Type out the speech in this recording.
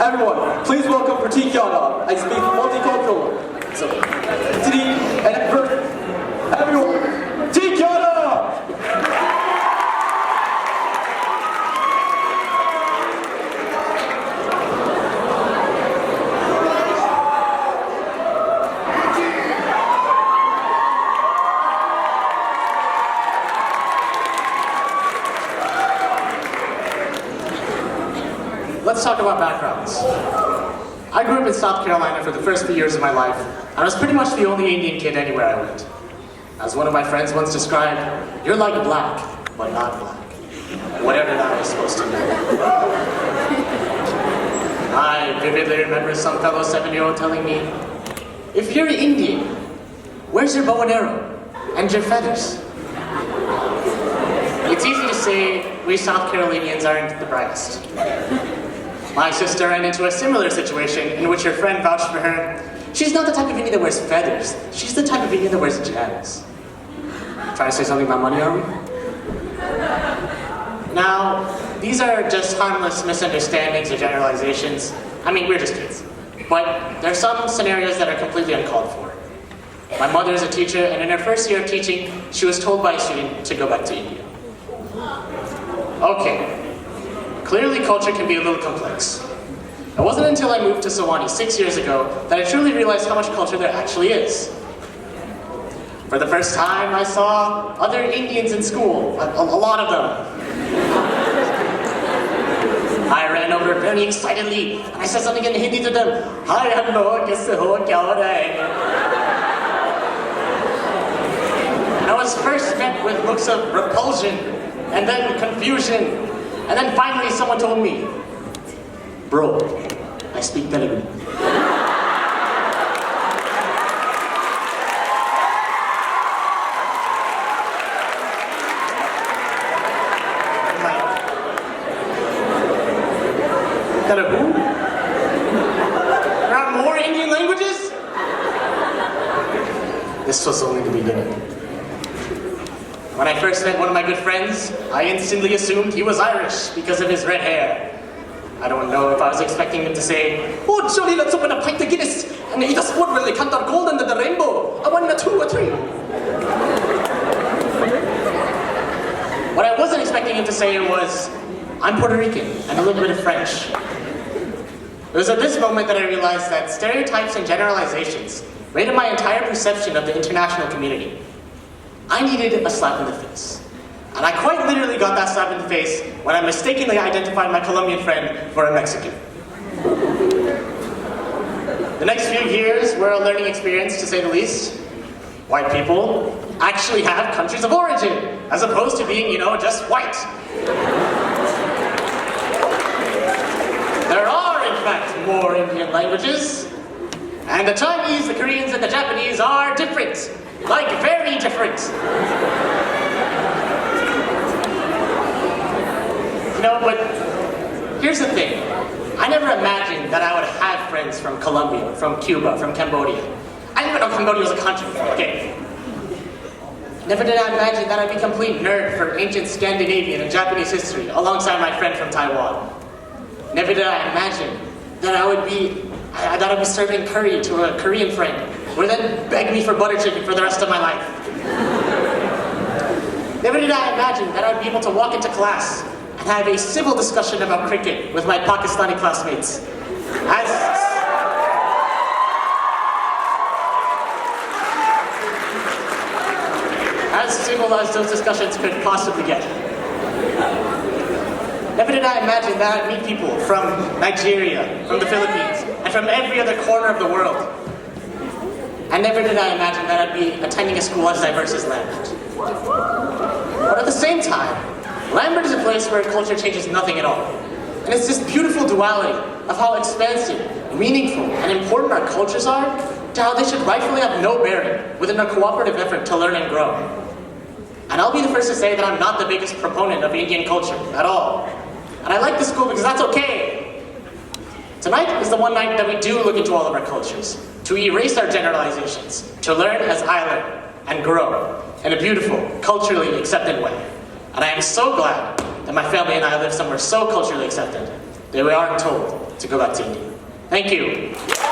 Everyone, please welcome Prateek Yadav. I speak multicultural. So, Prateek and everyone, Prateek Yadav! Let's talk about backgrounds. I grew up in South Carolina for the first few years of my life, and I was pretty much the only Indian kid anywhere I went. As one of my friends once described, you're like black, but not black. Whatever that was supposed to mean. I vividly remember some fellow 7-year-old telling me, if you're Indian, where's your bow and arrow? And your feathers? It's easy to say we South Carolinians aren't the brightest. My sister ran into a similar situation in which her friend vouched for her. She's not the type of Indian that wears feathers. She's the type of Indian that wears gems. Trying to say something about money, are we? Now, these are just harmless misunderstandings or generalizations. I mean, we're just kids. But there are some scenarios that are completely uncalled for. My mother is a teacher, and in her first year of teaching, she was told by a student to go back to India. Okay. Clearly, culture can be a little complex. It wasn't until I moved to Sewanee 6 years ago that I truly realized how much culture there actually is. For the first time, I saw other Indians in school, a lot of them. I ran over very excitedly, and I said something in Hindi to them. Hi, hello, kaise ho, kya ho raha hai? I was first met with looks of repulsion, and then confusion. And then finally someone told me, bro, I speak Telugu. Telugu? There are more Indian languages? This was only the beginning. When I first met one of my good friends, I instantly assumed he was Irish because of his red hair. I don't know if I was expecting him to say, oh, Johnny, let's open a pint of Guinness and eat a sport where they count our gold under the rainbow. A 1, a 2, a 3. What I wasn't expecting him to say was, I'm Puerto Rican and a little bit of French. It was at this moment that I realized that stereotypes and generalizations rated my entire perception of the international community. I needed a slap in the face. And I quite literally got that slap in the face when I mistakenly identified my Colombian friend for a Mexican. The next few years were a learning experience, to say the least. White people actually have countries of origin, as opposed to being, just white. There are, in fact, more Indian languages. And the Chinese, the Koreans, and the Japanese are different. Like, very different. But here's the thing. I never imagined that I would have friends from Colombia, from Cuba, from Cambodia. I didn't even know Cambodia was a country, okay? Never did I imagine that I'd be a complete nerd for ancient Scandinavian and Japanese history alongside my friend from Taiwan. Never did I imagine that I would be serving curry to a Korean friend, who would then beg me for butter chicken for the rest of my life. Never did I imagine that I'd be able to walk into class and have a civil discussion about cricket with my Pakistani classmates. As civil as those discussions could possibly get. Never did I imagine that I'd meet people from Nigeria, from the Philippines, and from every other corner of the world. And never did I imagine that I'd be attending a school as diverse as Lambert. But at the same time, Lambert is a place where culture changes nothing at all. And it's this beautiful duality of how expansive, meaningful, and important our cultures are, to how they should rightfully have no bearing within a cooperative effort to learn and grow. And I'll be the first to say that I'm not the biggest proponent of Indian culture at all. And I like this school because that's okay. Tonight is the one night that we do look into all of our cultures, to erase our generalizations, to learn as I learn, and grow in a beautiful, culturally accepted way. And I am so glad that my family and I live somewhere so culturally accepted that we aren't told to go back to India. Thank you.